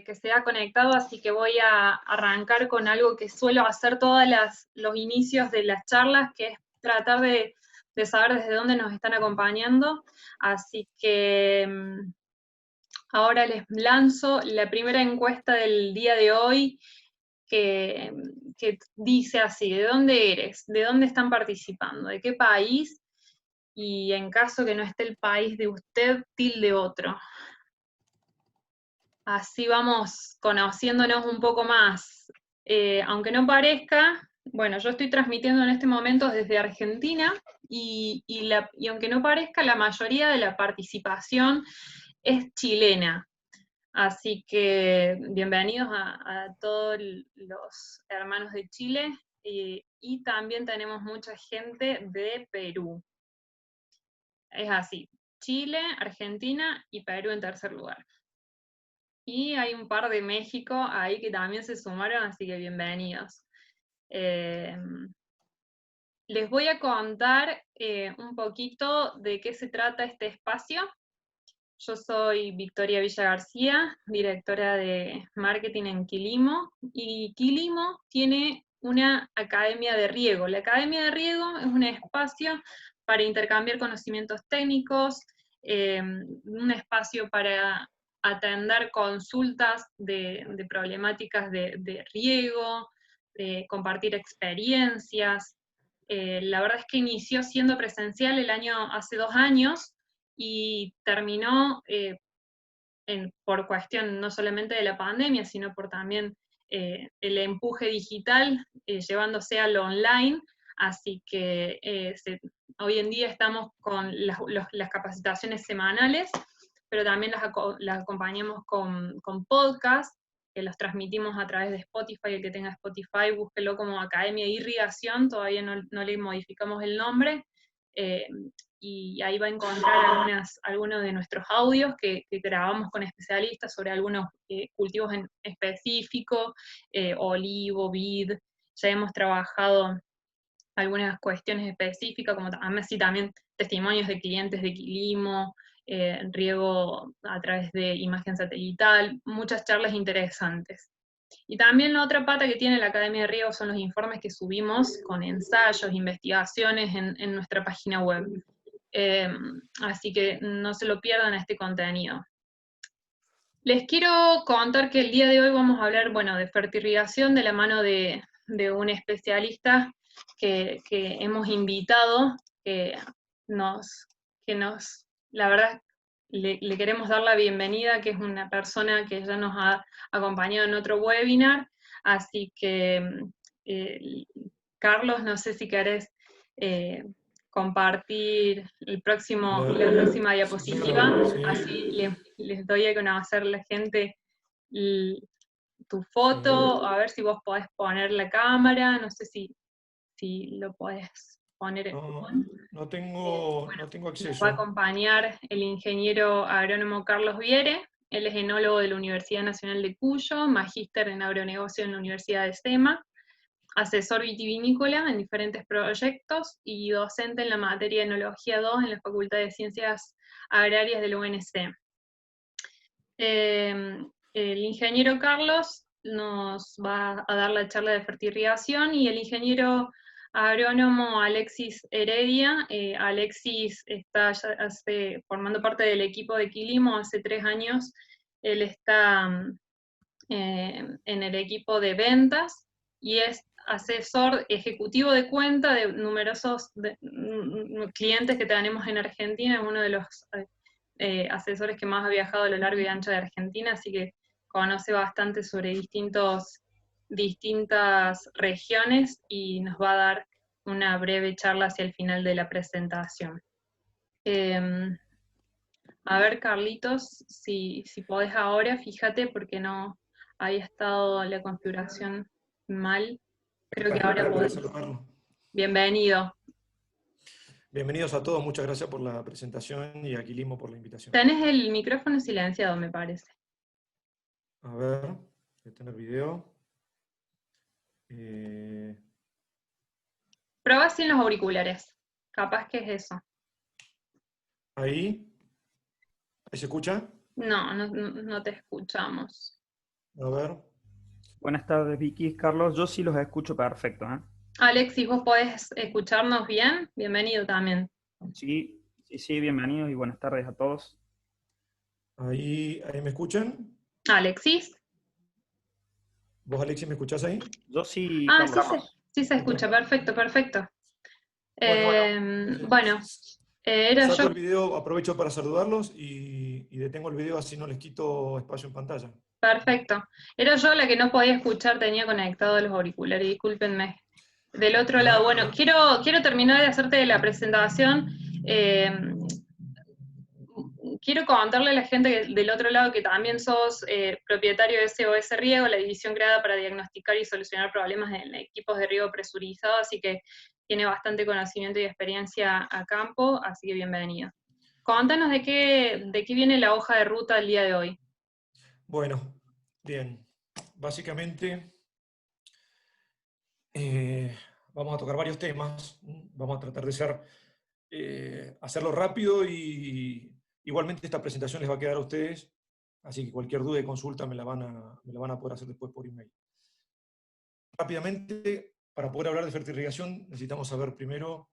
que se ha conectado, así que voy a arrancar con algo que suelo hacer todos los inicios de las charlas, que es tratar de saber desde dónde nos están acompañando. Así que ahora les lanzo la primera encuesta del día de hoy, que dice así: ¿de dónde eres? ¿De dónde están participando? ¿De qué país? Y en caso que no esté el país de usted, tilde otro. Así vamos conociéndonos un poco más. Aunque no parezca, bueno, yo estoy transmitiendo en este momento desde Argentina y aunque no parezca, la mayoría de la participación es chilena. Así que bienvenidos a todos los hermanos de Chile, y también tenemos mucha gente de Perú. Es así: Chile, Argentina y Perú en tercer lugar. Y hay un par de México ahí que también se sumaron, así que bienvenidos. Les voy a contar un poquito de qué se trata este espacio. Yo soy Victoria Villa García, directora de marketing en Quilimo, y Quilimo tiene una academia de riego. La academia de riego es un espacio para intercambiar conocimientos técnicos, un espacio para atender consultas de problemáticas de riego, de compartir experiencias. La verdad es que inició siendo presencial hace 2 años, y terminó por cuestión no solamente de la pandemia, sino por también el empuje digital, llevándose a lo online. Así que hoy en día estamos con las capacitaciones semanales, pero también las acompañamos con podcasts, que los transmitimos a través de Spotify. El que tenga Spotify, búsquelo como Academia de Irrigación, todavía no le modificamos el nombre, y ahí va a encontrar algunos de nuestros audios que grabamos con especialistas sobre algunos cultivos en específico, olivo, vid. Ya hemos trabajado algunas cuestiones específicas, como también testimonios de clientes de Quilimo, riego a través de imagen satelital, muchas charlas interesantes. Y también la otra pata que tiene la Academia de Riego son los informes que subimos con ensayos, investigaciones en nuestra página web. Así que no se lo pierdan este contenido. Les quiero contar que el día de hoy vamos a hablar, bueno, de fertirrigación de la mano de un especialista que hemos invitado, la verdad, le queremos dar la bienvenida, que es una persona que ya nos ha acompañado en otro webinar. Así que, Carlos, no sé si querés compartir la próxima diapositiva, Sí, así les doy a conocer a la gente tu sí. foto, a ver si vos podés poner la cámara, no sé si lo podés poner. No tengo, Bueno, no tengo nos va a acceso. acompañar el ingeniero agrónomo Carlos Viere. Él es enólogo de la Universidad Nacional de Cuyo, magíster en agronegocio en la Universidad de SEMA, asesor vitivinícola en diferentes proyectos y docente en la materia de Enología 2 en la Facultad de Ciencias Agrarias de la UNC. El ingeniero Carlos nos va a dar la charla de fertirrigación, y el ingeniero agrónomo Alexis Heredia. Alexis está ya formando parte del equipo de Quilimo hace 3 años. Él está en el equipo de ventas y es asesor ejecutivo de cuenta de numerosos clientes que tenemos en Argentina. Es uno de los asesores que más ha viajado a lo largo y ancho de Argentina, así que conoce bastante sobre distintas regiones, y nos va a dar una breve charla hacia el final de la presentación. A ver, Carlitos, si podés ahora, fíjate, porque no había estado la configuración mal. Creo que ahora Para podés. hacerlo, Carlos. Bienvenido. Bienvenidos a todos, muchas gracias por la presentación y a Quilimo por la invitación. Tenés el micrófono silenciado, me parece. A ver, voy a tener video. Probá sin los auriculares. Capaz que es eso. Ahí se escucha. No te escuchamos. A ver. Buenas tardes, Vicky, Carlos. Yo sí los escucho perfecto, ¿eh? Alexis, ¿vos podés escucharnos bien? Bienvenido también. Sí, sí, sí, bienvenidos y buenas tardes a todos. Ahí me escuchan. Alexis. ¿Vos, Alexis, me escuchás ahí? Yo sí, Ah, Carlos. sí se Ahí está. escucha, perfecto, perfecto. Bueno, Bueno, era saco yo, el video, aprovecho para saludarlos y detengo el video así no les quito espacio en pantalla. perfecto. Era yo la que no podía escuchar, tenía conectados los auriculares, discúlpenme. Del otro lado, bueno, quiero terminar de hacerte la presentación. Eh, Quiero contarle a la gente del otro lado que también sos propietario de SOS Riego, la división creada para diagnosticar y solucionar problemas en equipos de riego presurizado, así que tiene bastante conocimiento y experiencia a campo, así que bienvenido. Contanos de qué viene la hoja de ruta el día de hoy. Bueno, bien. Básicamente vamos a tocar varios temas. Vamos a tratar de hacerlo rápido y igualmente esta presentación les va a quedar a ustedes, así que cualquier duda y consulta me la van a poder hacer después por email. Rápidamente, para poder hablar de fertirrigación necesitamos saber primero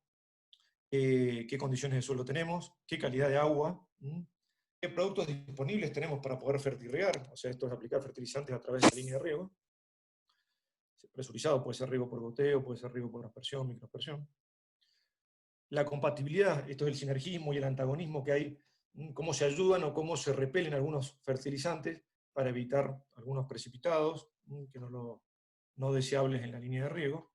qué condiciones de suelo tenemos, qué calidad de agua, qué productos disponibles tenemos para poder fertirrigar, o sea, esto es aplicar fertilizantes a través de la línea de riego. Presurizado puede ser riego por goteo, puede ser riego por aspersión, microaspersión. La compatibilidad, esto es el sinergismo y el antagonismo que hay, cómo se ayudan o cómo se repelen algunos fertilizantes para evitar algunos precipitados que no deseables en la línea de riego.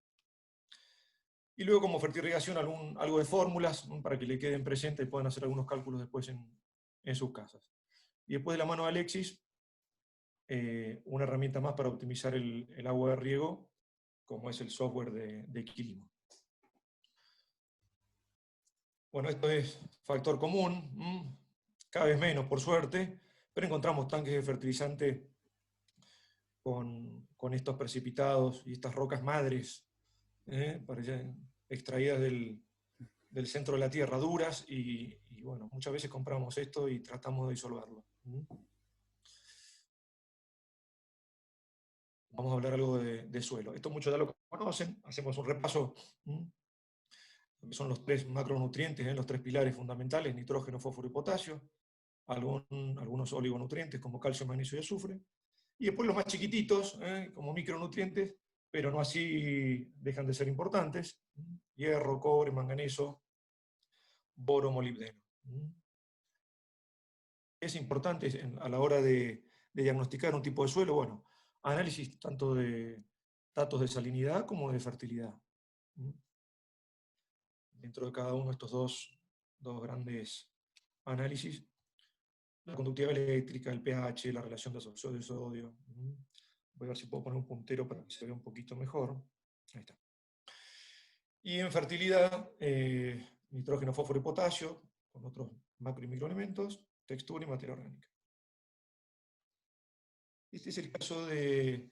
Y luego como fertirrigación algo de fórmulas para que le queden presentes y puedan hacer algunos cálculos después en sus casas. Y después de la mano de Alexis, una herramienta más para optimizar el agua de riego, como es el software de Quilimo. Bueno, esto es factor común, cada vez menos por suerte, pero encontramos tanques de fertilizante con estos precipitados y estas rocas madres extraídas del centro de la Tierra, duras, y bueno, muchas veces compramos esto y tratamos de disolverlo. Vamos a hablar algo de suelo. Esto muchos ya lo conocen, hacemos un repaso. Son los tres macronutrientes, los tres pilares fundamentales: nitrógeno, fósforo y potasio, algunos oligonutrientes como calcio, magnesio y azufre, y después los más chiquititos, como micronutrientes, pero no así dejan de ser importantes: hierro, cobre, manganeso, boro, molibdeno. Es importante a la hora de diagnosticar un tipo de suelo, bueno, análisis tanto de datos de salinidad como de fertilidad. Dentro de cada uno de estos dos grandes análisis, la conductividad eléctrica, el pH, la relación de absorción de sodio. Voy a ver si puedo poner un puntero para que se vea un poquito mejor. Ahí está. Y en fertilidad, nitrógeno, fósforo y potasio, con otros macro y microelementos, textura y materia orgánica. Este es el caso de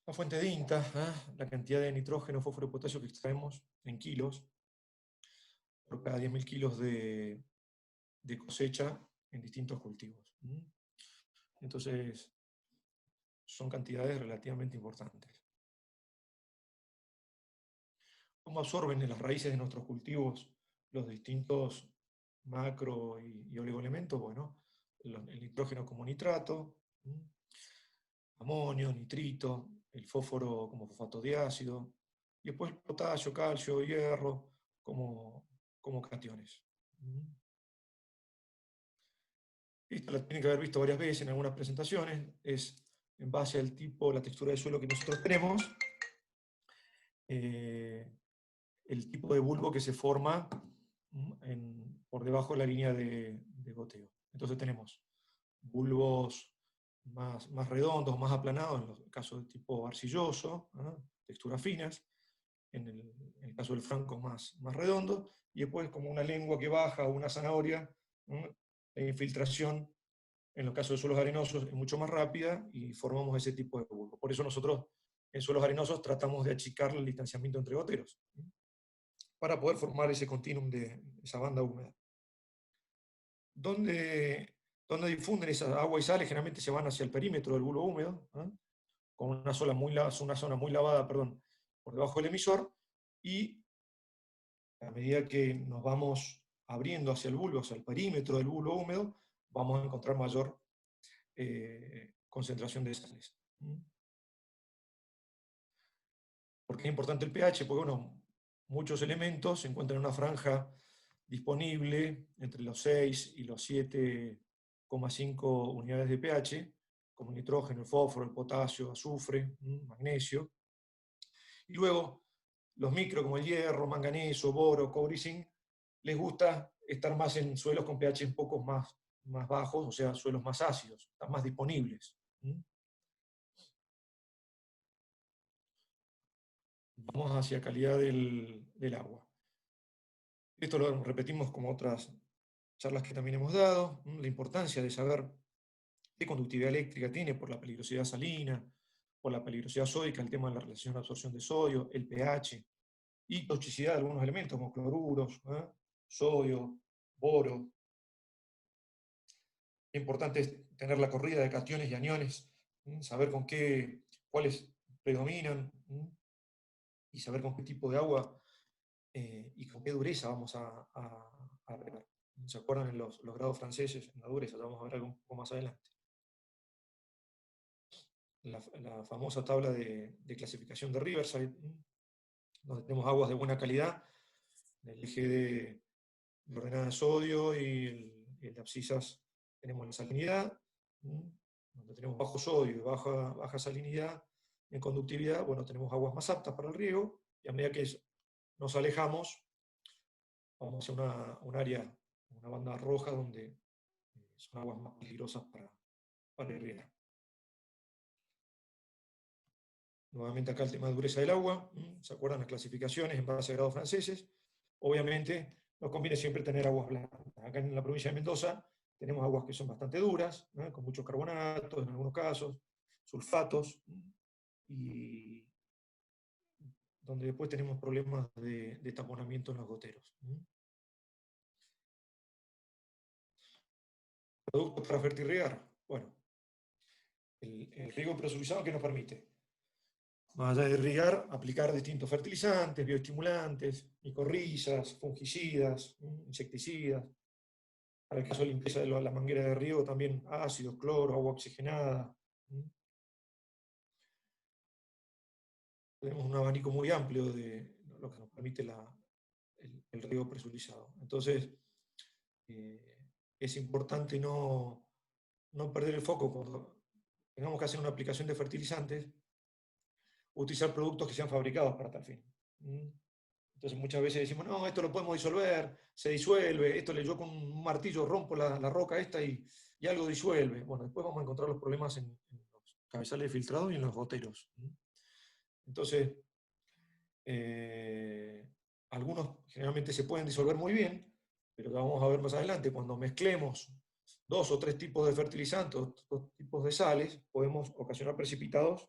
la fuente de INTA, la cantidad de nitrógeno, fósforo y potasio que extraemos en kilos por cada 10.000 kilos de cosecha en distintos cultivos. Entonces, son cantidades relativamente importantes. ¿Cómo absorben en las raíces de nuestros cultivos los distintos macro y oligoelementos? Bueno, el nitrógeno como nitrato, amonio, nitrito, el fósforo como fosfato de ácido, y después potasio, calcio, hierro como cationes. Esto lo tienen que haber visto varias veces en algunas presentaciones, es en base al tipo, la textura de suelo que nosotros tenemos, el tipo de bulbo que se forma por debajo de la línea de goteo. Entonces tenemos bulbos más redondos, más aplanados, en el caso de tipo arcilloso, texturas finas, en el caso del franco más redondo, y después como una lengua que baja o una zanahoria, la infiltración en los casos de suelos arenosos es mucho más rápida y formamos ese tipo de bulbo. Por eso nosotros en suelos arenosos tratamos de achicar el distanciamiento entre goteros, para poder formar ese continuum de esa banda húmeda. ¿Dónde donde difunden esa agua y sales, generalmente se van hacia el perímetro del bulbo húmedo, con una zona muy lavada, perdón, por debajo del emisor, y a medida que nos vamos abriendo hacia el bulbo, hacia el perímetro del bulbo húmedo, vamos a encontrar mayor concentración de sales. ¿Por qué es importante el pH? Porque bueno, muchos elementos se encuentran en una franja disponible entre los 6 y los 7,5 unidades de pH, como el nitrógeno, el fósforo, el potasio, azufre, magnesio. Y luego, los micro como el hierro, manganeso, boro, cobre y zinc, les gusta estar más en suelos con pH un poco más bajos, o sea, suelos más ácidos, están más disponibles. Vamos hacia calidad del agua. Esto lo repetimos como otras charlas que también hemos dado, la importancia de saber qué conductividad eléctrica tiene por la peligrosidad salina, por la peligrosidad sódica, el tema de la relación de absorción de sodio, el pH, y toxicidad de algunos elementos como cloruros, sodio, boro. Es importante tener la corrida de cationes y aniones, saber cuáles predominan, y saber con qué tipo de agua y con qué dureza vamos a regar. ¿Se acuerdan en los grados franceses, en la dureza? Ya vamos a ver algo un poco más adelante. La famosa tabla de clasificación de Riverside, donde tenemos aguas de buena calidad, en el eje de ordenada de sodio y el de abscisas tenemos la salinidad, donde tenemos bajo sodio y baja salinidad. En conductividad, bueno, tenemos aguas más aptas para el riego, y a medida que nos alejamos, vamos a un área, una banda roja, donde son aguas más peligrosas para irrigar. Nuevamente acá el tema de dureza del agua, ¿se acuerdan las clasificaciones en base a grados franceses? Obviamente nos conviene siempre tener aguas blancas. Acá en la provincia de Mendoza tenemos aguas que son bastante duras, con muchos carbonatos en algunos casos, sulfatos, y donde después tenemos problemas de taponamiento en los goteros. Productos para fertirrigar. Bueno, el riego presurizado, ¿qué nos permite? Más allá de irrigar, aplicar distintos fertilizantes, bioestimulantes, micorrizas, fungicidas, insecticidas. Para el caso de limpieza de la manguera de riego, también ácidos, cloro, agua oxigenada. Tenemos un abanico muy amplio de lo que nos permite el riego presurizado. Entonces, es importante no perder el foco cuando tengamos que hacer una aplicación de fertilizantes, utilizar productos que sean fabricados para tal fin. Entonces muchas veces decimos, no, esto lo podemos disolver, se disuelve, esto yo con un martillo rompo la roca esta y algo disuelve. Bueno, después vamos a encontrar los problemas en los cabezales de filtrado y en los goteros. Entonces, algunos generalmente se pueden disolver muy bien, pero ya vamos a ver más adelante, cuando mezclemos 2 o 3 tipos de fertilizantes, 2 tipos de sales, podemos ocasionar precipitados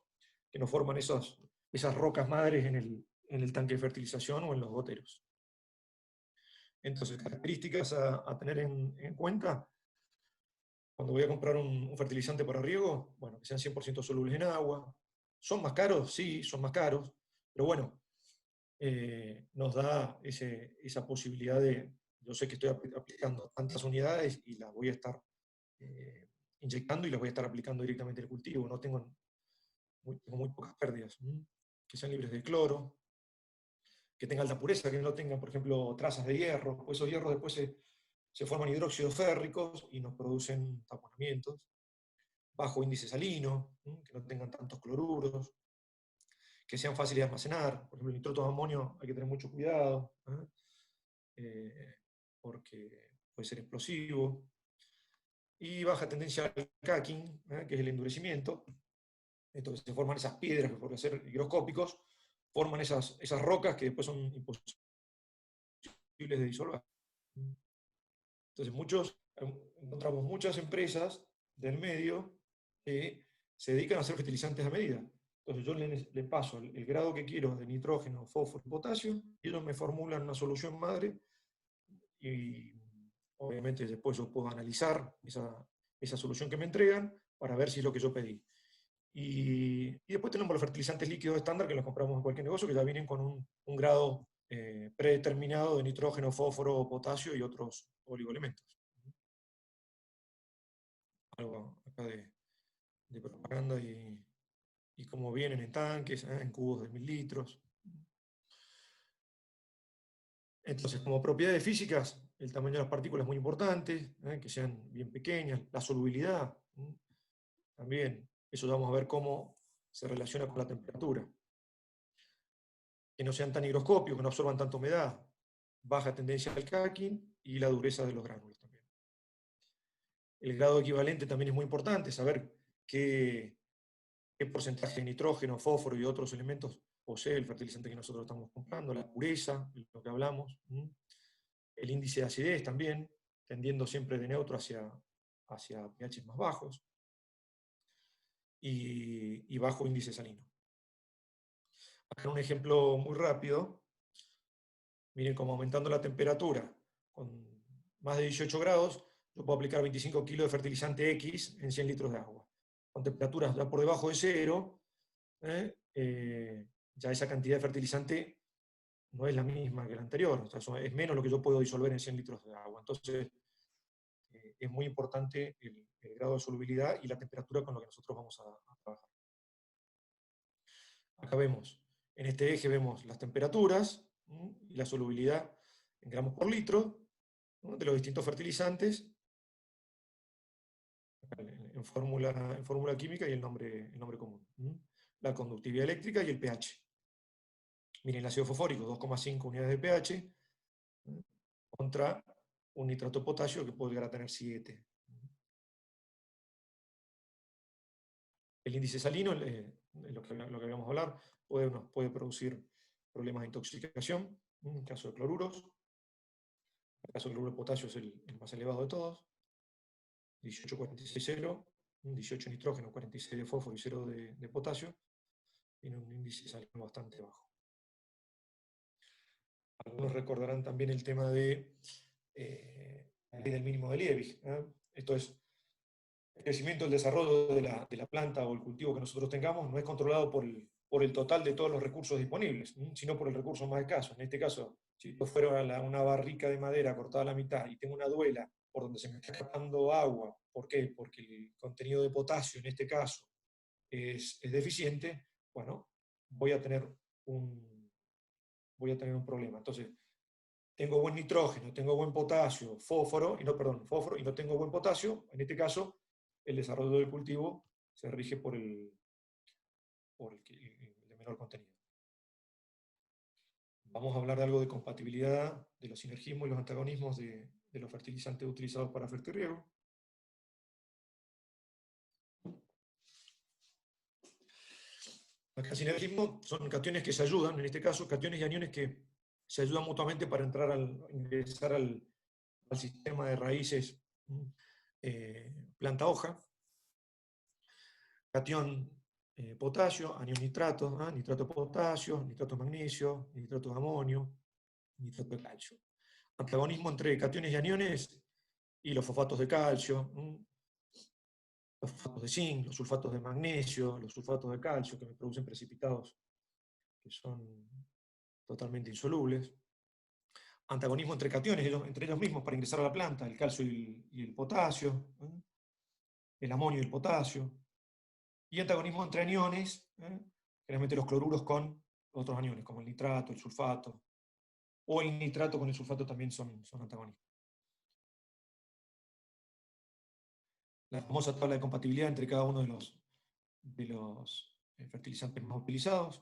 que nos forman esas rocas madres en el tanque de fertilización o en los goteros. Entonces, características a tener en cuenta cuando voy a comprar un fertilizante para riego, bueno, que sean 100% solubles en agua. ¿Son más caros? Sí, son más caros, pero bueno, nos da esa posibilidad de, yo sé que estoy aplicando tantas unidades y las voy a estar inyectando y las voy a estar aplicando directamente en el cultivo, no tengo muy pocas pérdidas, que sean libres de cloro, que tengan alta pureza, que no tengan, por ejemplo, trazas de hierro, pues esos hierros después se forman hidróxidos férricos y nos producen taponamientos, bajo índice salino, que no tengan tantos cloruros, que sean fáciles de almacenar. Por ejemplo, el nitroto de amonio hay que tener mucho cuidado, porque puede ser explosivo. Y baja tendencia al cracking, que es el endurecimiento. Entonces se forman esas piedras que por ser higroscópicos, forman esas rocas que después son imposibles de disolver. Entonces encontramos muchas empresas del medio que se dedican a hacer fertilizantes a medida. Entonces yo le paso el grado que quiero de nitrógeno, fósforo y potasio, y ellos me formulan una solución madre, y obviamente después yo puedo analizar esa solución que me entregan para ver si es lo que yo pedí. Y después tenemos los fertilizantes líquidos estándar que los compramos en cualquier negocio, que ya vienen con un grado predeterminado de nitrógeno, fósforo, potasio y otros oligoelementos. Algo acá de propaganda y cómo vienen en tanques, en cubos de 1000 litros. Entonces, como propiedades físicas, el tamaño de las partículas es muy importante, que sean bien pequeñas, la solubilidad, también, eso ya vamos a ver cómo se relaciona con la temperatura. Que no sean tan higroscópicos, que no absorban tanta humedad, baja tendencia al cracking y la dureza de los gránulos también. El grado equivalente también es muy importante, saber qué porcentaje de nitrógeno, fósforo y otros elementos posee el fertilizante que nosotros estamos comprando, la pureza, lo que hablamos, el índice de acidez también, tendiendo siempre de neutro hacia pH más bajos, y bajo índice salino. Acá un ejemplo muy rápido. Miren cómo aumentando la temperatura con más de 18 grados, yo puedo aplicar 25 kilos de fertilizante X en 100 litros de agua. Con temperaturas ya por debajo de cero, ya esa cantidad de fertilizante no es la misma que la anterior, o sea, es menos lo que yo puedo disolver en 100 litros de agua. Entonces, es muy importante el grado de solubilidad y la temperatura con lo que nosotros vamos a trabajar. Acá vemos, en este eje vemos las temperaturas y la solubilidad en gramos por litro, ¿no?, de los distintos fertilizantes, en fórmula química y el nombre común. La conductividad eléctrica y el pH. Miren, el ácido fosfórico, 2,5 unidades de pH, contra un nitrato de potasio que puede llegar a tener 7. El índice salino, lo que vamos a hablar, puede producir problemas de intoxicación, en el caso de cloruros. El caso del cloruro de potasio es el más elevado de todos. 18,46,0, 18 de nitrógeno, 46 de fósforo y 0 de potasio. Tiene un índice salino bastante bajo. Algunos recordarán también el tema de la ley del mínimo de Liebig. Esto es, el crecimiento, el desarrollo de la planta o el cultivo que nosotros tengamos no es controlado por el total de todos los recursos disponibles, sino por el recurso más escaso. En este caso, si yo fuera una barrica de madera cortada a la mitad y tengo una duela por donde se me está escapando agua, ¿por qué? Porque el contenido de potasio en este caso es deficiente, bueno, voy a tener un problema. Entonces, tengo buen nitrógeno, tengo buen potasio, fósforo, y no tengo buen potasio, en este caso, el desarrollo del cultivo se rige por el de menor contenido. Vamos a hablar de algo de compatibilidad, de los sinergismos y los antagonismos de los fertilizantes utilizados para fertirriego. Acá sinergismo son cationes que se ayudan, en este caso cationes y aniones que se ayudan mutuamente para ingresar al sistema de raíces planta-hoja. Catión potasio, anión nitrato, nitrato de potasio, nitrato de magnesio, nitrato de amonio, nitrato de calcio. Antagonismo entre cationes y aniones y los fosfatos de calcio, los fosfatos de zinc, los sulfatos de magnesio, los sulfatos de calcio que me producen precipitados que son totalmente insolubles. Antagonismo entre cationes, entre ellos mismos para ingresar a la planta, el calcio y el potasio, el amonio y el potasio. Y antagonismo entre aniones, generalmente los cloruros con otros aniones, como el nitrato, el sulfato, o el nitrato con el sulfato también son antagonistas. La famosa tabla de compatibilidad entre cada uno de los fertilizantes más utilizados.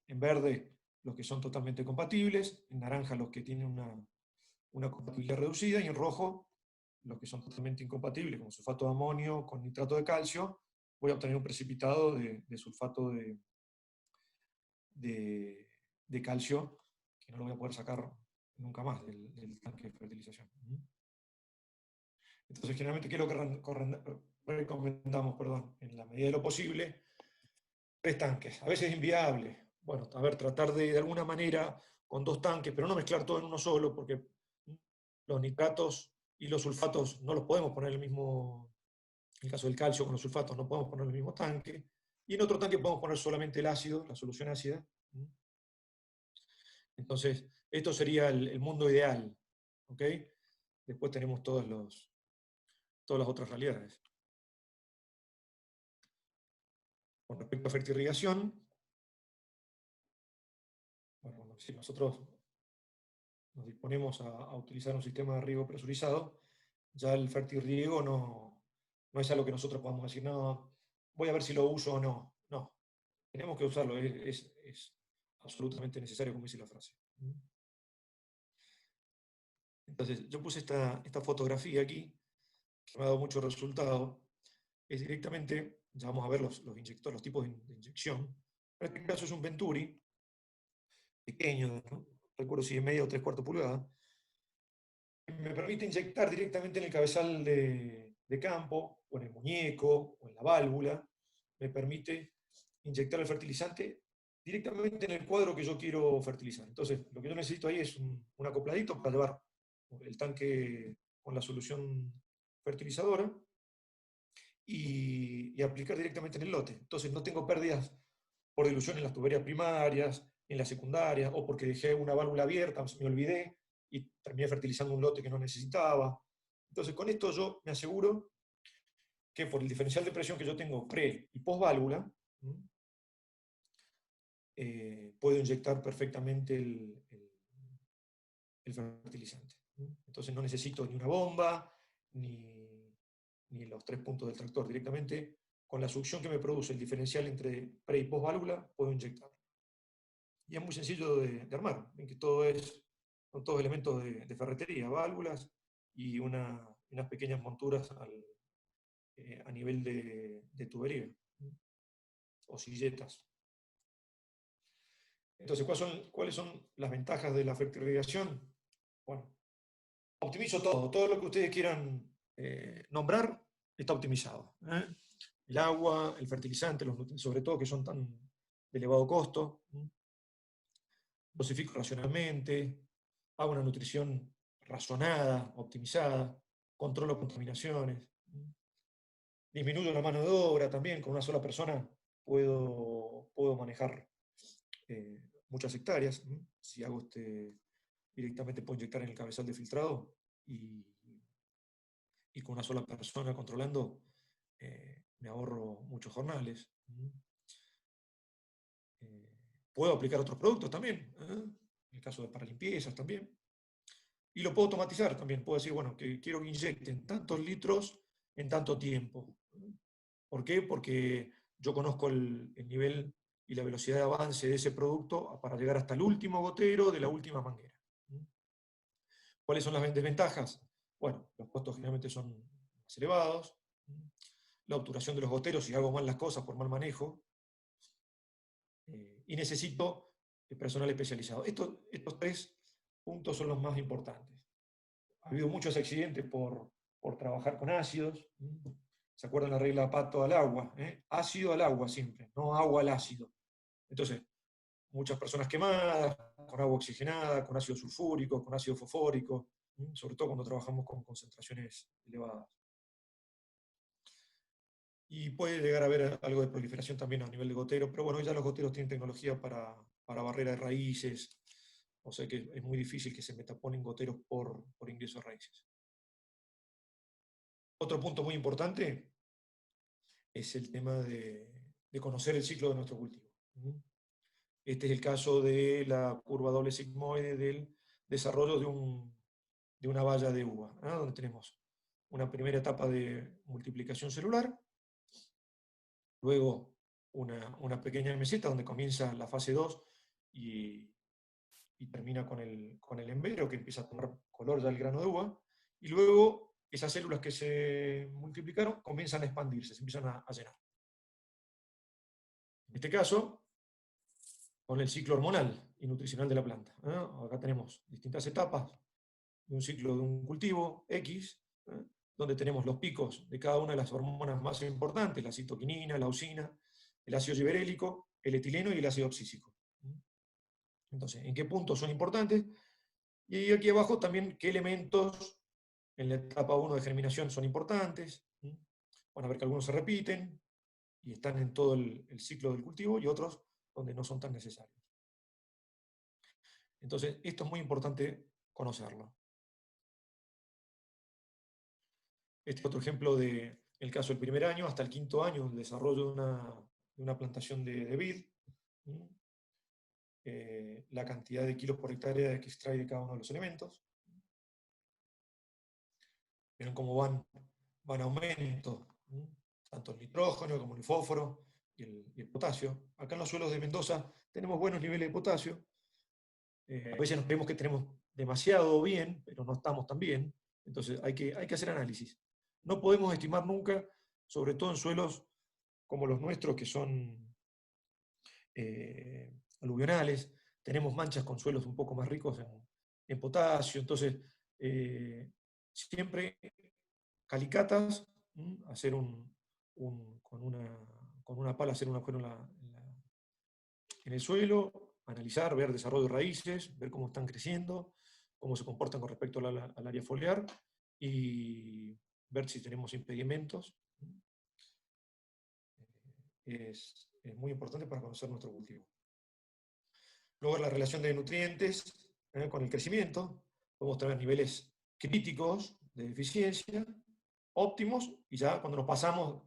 En verde, los que son totalmente compatibles, en naranja los que tienen una compatibilidad reducida, y en rojo los que son totalmente incompatibles, como sulfato de amonio con nitrato de calcio, voy a obtener un precipitado de sulfato de calcio, que no lo voy a poder sacar nunca más del tanque de fertilización. Entonces, generalmente, ¿qué es lo que recomendamos? En la medida de lo posible, 3 tanques. A veces es inviable. Bueno, a ver, tratar de alguna manera con 2 tanques, pero no mezclar todo en uno solo, porque los nitratos y los sulfatos no los podemos poner en el mismo En el caso del calcio con los sulfatos no podemos poner el mismo tanque. Y en otro tanque podemos poner solamente el ácido, la solución ácida. Entonces, esto sería el mundo ideal. ¿Ok? Después tenemos todas las otras realidades. Con respecto a fertirrigación, bueno, si nosotros nos disponemos a utilizar un sistema de riego presurizado, ya el fertirriego no es algo que nosotros podamos decir, no, voy a ver si lo uso o no. No, tenemos que usarlo, es absolutamente necesario, como dice la frase. Entonces, yo puse esta fotografía aquí, que me ha dado mucho resultado. Es directamente, ya vamos a ver los inyectores, los tipos de inyección. En este caso es un Venturi, pequeño, ¿no? Recuerdo si es media o 3/4 pulgadas. Me permite inyectar directamente en el cabezal de campo, o en el muñeco, o en la válvula. Me permite inyectar el fertilizante directamente en el cuadro que yo quiero fertilizar. Entonces, lo que yo necesito ahí es un acopladito para llevar el tanque con la solución fertilizadora y aplicar directamente en el lote. Entonces, no tengo pérdidas por dilución en las tuberías primarias, en las secundarias, o porque dejé una válvula abierta, me olvidé y terminé fertilizando un lote que no necesitaba. Entonces, con esto yo me aseguro que por el diferencial de presión que yo tengo pre y post válvula, puedo inyectar perfectamente el fertilizante. Entonces no necesito ni una bomba, ni los 3 puntos del tractor. Directamente, con la succión que me produce el diferencial entre pre y post válvula, puedo inyectar. Y es muy sencillo de armar, en que son todos elementos de ferretería, válvulas y unas pequeñas monturas a nivel de tubería, o silletas. Entonces, ¿cuáles son las ventajas de la fertirrigación? Bueno, optimizo todo lo que ustedes quieran nombrar está optimizado. El agua, el fertilizante, los nutrientes, sobre todo que son tan de elevado costo. Dosifico racionalmente, hago una nutrición razonada, optimizada, controlo contaminaciones, disminuyo la mano de obra también, con una sola persona puedo manejar muchas hectáreas. Si hago directamente puedo inyectar en el cabezal de filtrado y con una sola persona controlando me ahorro muchos jornales. Puedo aplicar otros productos también, en el caso de para limpiezas también. Y lo puedo automatizar también. Puedo decir, bueno, que quiero que inyecten tantos litros en tanto tiempo. ¿Por qué? Porque yo conozco el nivel y la velocidad de avance de ese producto para llegar hasta el último gotero de la última manguera. ¿Cuáles son las desventajas? Bueno, los costos generalmente son más elevados. La obturación de los goteros si hago mal las cosas por mal manejo. Y necesito personal especializado. Estos 3 puntos son los más importantes. Ha habido muchos accidentes por trabajar con ácidos. ¿Se acuerdan la regla pato al agua? Ácido al agua siempre, no agua al ácido. Entonces, muchas personas quemadas, con agua oxigenada, con ácido sulfúrico, con ácido fosfórico, sobre todo cuando trabajamos con concentraciones elevadas. Y puede llegar a haber algo de proliferación también a nivel de gotero, pero bueno, ya los goteros tienen tecnología para barrera de raíces, o sea que es muy difícil que se metaponen goteros por ingreso de raíces. Otro punto muy importante es el tema de conocer el ciclo de nuestro cultivo. Este es el caso de la curva doble sigmoide del desarrollo de una valla de uva, donde tenemos una primera etapa de multiplicación celular, luego una pequeña meseta donde comienza la fase 2 y termina con el embero, que empieza a tomar color ya el grano de uva, y luego esas células que se multiplicaron comienzan a expandirse, se empiezan a llenar. En este caso, con el ciclo hormonal y nutricional de la planta. Acá tenemos distintas etapas de un ciclo de un cultivo X, donde tenemos los picos de cada una de las hormonas más importantes, la citoquinina, la auxina, el ácido giberélico, el etileno y el ácido abscísico. Entonces, ¿en qué puntos son importantes? Y aquí abajo también qué elementos en la etapa 1 de germinación son importantes. van a ver que algunos se repiten y están en todo el ciclo del cultivo, y otros donde no son tan necesarios. Entonces, esto es muy importante conocerlo. Este es otro ejemplo del caso del primer año hasta el quinto año, el desarrollo de una plantación de vid. La cantidad de kilos por hectárea que extrae de cada uno de los elementos. Ven cómo van a aumento, tanto el nitrógeno como el fósforo y el potasio. Acá en los suelos de Mendoza tenemos buenos niveles de potasio. A veces nos creemos que tenemos demasiado bien, pero no estamos tan bien. Entonces hay que hacer análisis. No podemos estimar nunca, sobre todo en suelos como los nuestros, que son aluvionales. Tenemos manchas con suelos un poco más ricos en potasio. Entonces, siempre calicatas, hacer con una pala hacer un agujero en el suelo, analizar, ver desarrollo de raíces, ver cómo están creciendo, cómo se comportan con respecto al área foliar, y ver si tenemos impedimentos. Es muy importante para conocer nuestro cultivo. Luego, la relación de nutrientes con el crecimiento. Podemos tener niveles críticos de eficiencia, óptimos, y ya cuando nos pasamos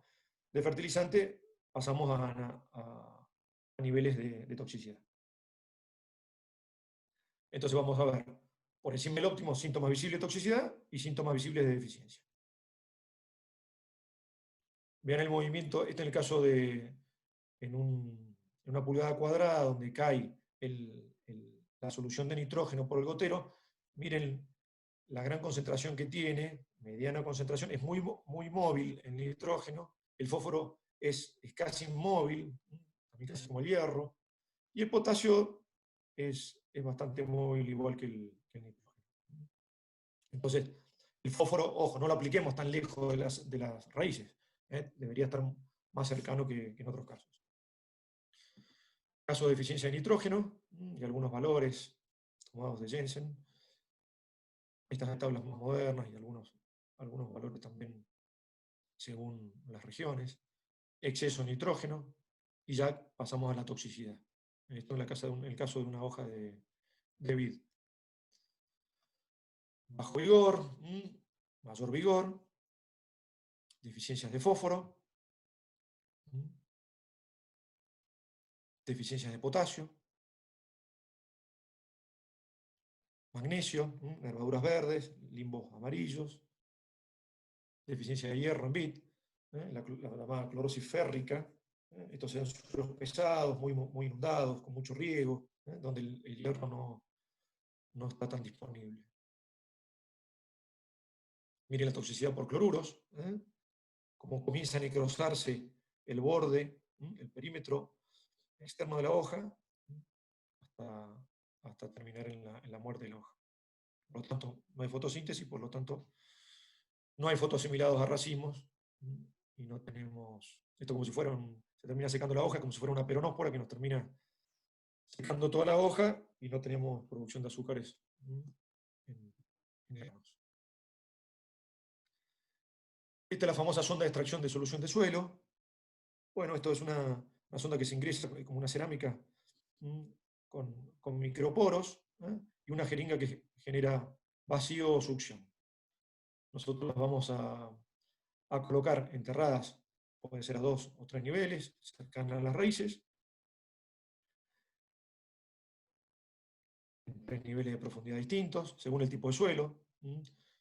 de fertilizante, pasamos a niveles de toxicidad. Entonces vamos a ver, por encima del óptimo, síntomas visibles de toxicidad y síntomas visibles de deficiencia. Vean el movimiento, este es el caso de en una pulgada cuadrada donde cae la solución de nitrógeno por el gotero. Miren la gran concentración que tiene, mediana concentración, es muy móvil el nitrógeno, el fósforo es casi inmóvil, también casi como el hierro, y el potasio es bastante móvil, igual que el nitrógeno. Entonces, el fósforo, ojo, no lo apliquemos tan lejos de las raíces, debería estar más cercano que en otros casos. Caso de deficiencia de nitrógeno, y algunos valores tomados de Jensen. Estas tablas más modernas y algunos valores también según las regiones. Exceso de nitrógeno, y ya pasamos a la toxicidad. Esto es el caso de una hoja de vid. Bajo vigor, mayor vigor, deficiencias de fósforo, deficiencias de potasio, magnesio, nervaduras verdes, limbos amarillos, deficiencia de hierro en vid, la llamada clorosis férrica. Estos eran suelos pesados, muy inundados, con mucho riego, donde el hierro no está tan disponible. Miren la toxicidad por cloruros, cómo comienza a necrosarse el borde, el perímetro externo de la hoja, hasta terminar en la muerte de la hoja. Por lo tanto, no hay fotosíntesis, por lo tanto, no hay fotoasimilados a racimos, y no tenemos, esto como si fuera se termina secando la hoja como si fuera una peronóspora que nos termina secando toda la hoja, y no tenemos producción de azúcares en granos. Esta es la famosa sonda de extracción de solución de suelo. Bueno, esto es una sonda que se ingresa como una cerámica con microporos, y una jeringa que genera vacío o succión. Nosotros las vamos a colocar enterradas, puede ser a 2 o 3 niveles, cercanas a las raíces, en 3 niveles de profundidad distintos, según el tipo de suelo.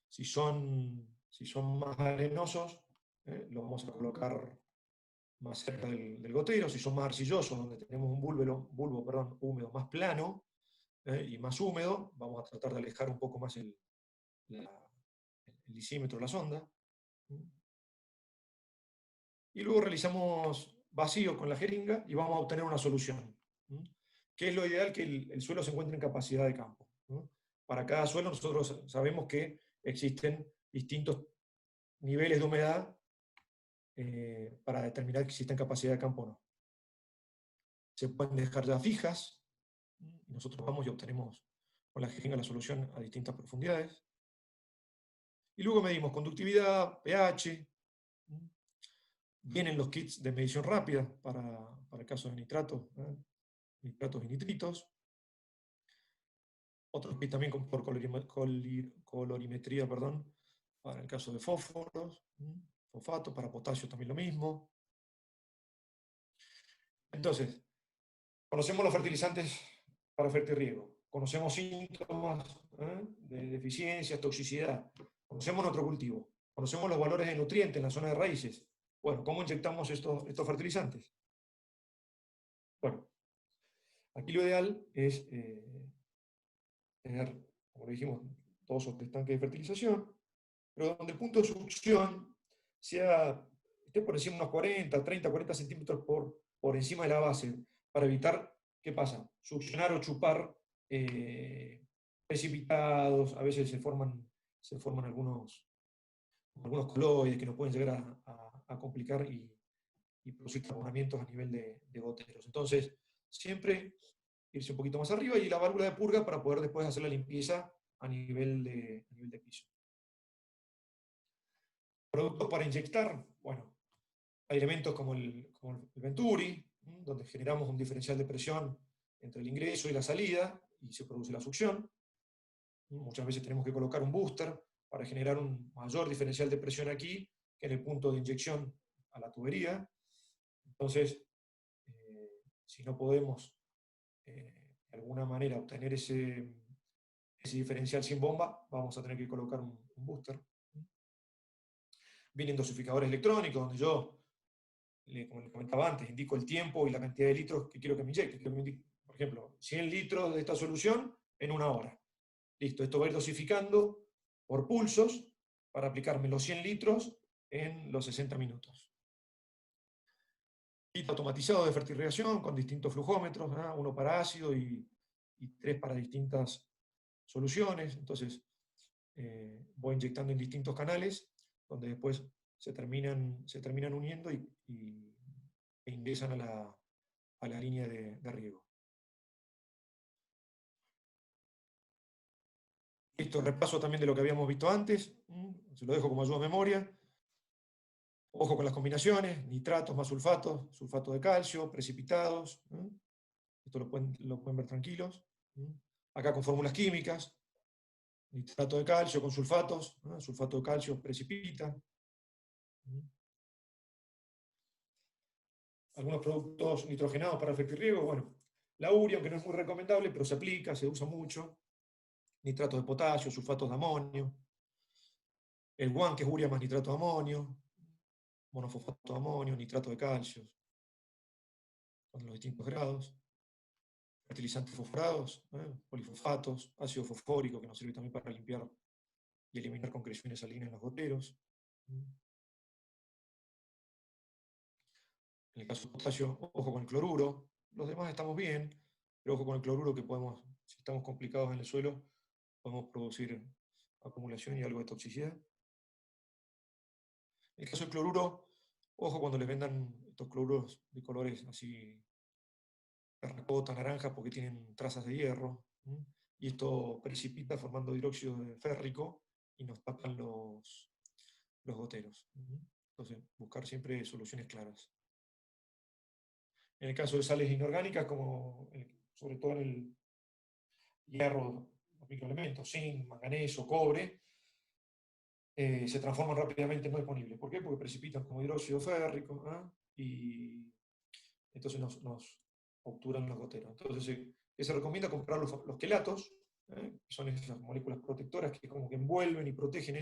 Si son más arenosos, lo vamos a colocar más cerca del gotero. Si son más arcillosos, donde tenemos un bulbo húmedo más plano y más húmedo, vamos a tratar de alejar un poco más el lisímetro de la sonda. Y luego realizamos vacío con la jeringa y vamos a obtener una solución. ¿Qué es lo ideal? Que el suelo se encuentre en capacidad de campo. Para cada suelo nosotros sabemos que existen distintos niveles de humedad para determinar que existe en capacidad de campo o no. Se pueden dejar ya fijas, y nosotros vamos y obtenemos con la jeringa la solución a distintas profundidades. Y luego medimos conductividad, pH, Vienen los kits de medición rápida para el caso de nitratos, nitratos y nitritos. Otros kits también por colorimetría, perdón, para el caso de fósforos, fosfato, para potasio también lo mismo. Entonces, conocemos los fertilizantes para fertirriego, conocemos síntomas de deficiencias, toxicidad, conocemos nuestro cultivo, conocemos los valores de nutrientes en la zona de raíces. Bueno, ¿cómo inyectamos estos fertilizantes? Bueno, aquí lo ideal es tener, como le dijimos, 2 o 3 tanques de fertilización, pero donde el punto de succión esté por encima de unos 40, 30, 40 centímetros por encima de la base, para evitar, ¿qué pasa? Succionar o chupar precipitados, a veces se forman algunos coloides que nos pueden llegar a complicar y producir taponamientos a nivel de goteros. Entonces, siempre irse un poquito más arriba y la válvula de purga para poder después hacer la limpieza a nivel de piso. Productos para inyectar, bueno, hay elementos como el Venturi, donde generamos un diferencial de presión entre el ingreso y la salida y se produce la succión. Muchas veces tenemos que colocar un booster para generar un mayor diferencial de presión aquí que en el punto de inyección a la tubería. Entonces, si no podemos de alguna manera obtener ese diferencial sin bomba, vamos a tener que colocar un booster. Vienen dosificadores electrónicos, donde yo, como les comentaba antes, indico el tiempo y la cantidad de litros que quiero que me inyecte. Por ejemplo, 100 litros de esta solución en 1 hora. Listo, esto va a ir dosificando por pulsos para aplicarme los 100 litros en los 60 minutos. Kit automatizado de fertirrigación con distintos flujómetros, uno para ácido y 3 para distintas soluciones. Entonces, voy inyectando en distintos canales, donde después se terminan uniendo e ingresan a la línea de riego. Esto repaso también de lo que habíamos visto antes, se lo dejo como ayuda a memoria. Ojo con las combinaciones, nitratos más sulfatos, sulfato de calcio, precipitados. Esto lo pueden ver tranquilos. Acá con fórmulas químicas, nitrato de calcio con sulfatos, sulfato de calcio precipita. Algunos productos nitrogenados para el fertirriego, bueno, la urea, aunque no es muy recomendable, pero se aplica, se usa mucho. Nitratos de potasio, sulfatos de amonio. El guan, que es urea más nitrato de amonio. Monofosfato de amonio, nitrato de calcio, con los distintos grados. Fertilizantes fosforados, polifosfatos, ácido fosfórico, que nos sirve también para limpiar y eliminar concreciones salinas en los goteros. En el caso de potasio, ojo con el cloruro. Los demás estamos bien, pero ojo con el cloruro, que si estamos complicados en el suelo, podemos producir acumulación y algo de toxicidad. En el caso del cloruro, ojo cuando les vendan estos cloruros de colores así terracota, naranja, porque tienen trazas de hierro, y esto precipita formando dióxido de férrico y nos tapan los goteros. Entonces, buscar siempre soluciones claras. En el caso de sales inorgánicas, sobre todo en el hierro, los microelementos, zinc, manganeso, cobre, se transforman rápidamente en no disponibles. ¿Por qué? Porque precipitan como hidróxido férrico, y entonces nos obturan los goteros. Entonces se recomienda comprar los quelatos, que son esas moléculas protectoras que como que envuelven y protegen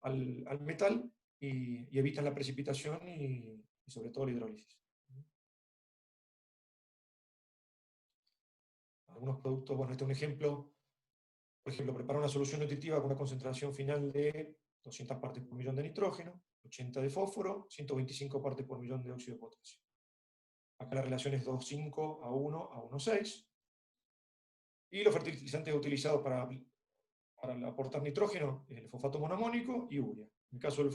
al metal y evitan la precipitación y sobre todo la hidrólisis. Algunos productos, bueno, este es un ejemplo. Por ejemplo, preparar una solución nutritiva con una concentración final de 200 partes por millón de nitrógeno, 80 de fósforo, 125 partes por millón de óxido de potasio. Acá la relación es 2,5 a 1 a 1,6. Y los fertilizantes utilizados para aportar nitrógeno, el fosfato monoamónico y urea. En el caso de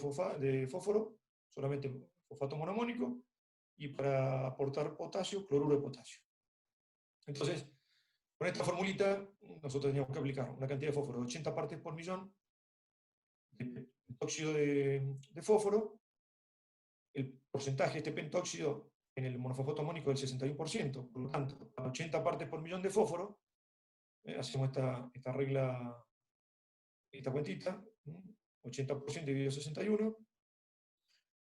fósforo, solamente fosfato monoamónico, y para aportar potasio, cloruro de potasio. Entonces, con esta formulita, nosotros teníamos que aplicar una cantidad de fósforo de 80 partes por millón de óxido de fósforo el porcentaje de este pentóxido en el monofosfato amónico es del 61%, por lo tanto, a 80 partes por millón de fósforo, hacemos esta regla, esta cuentita, 80% dividido 61,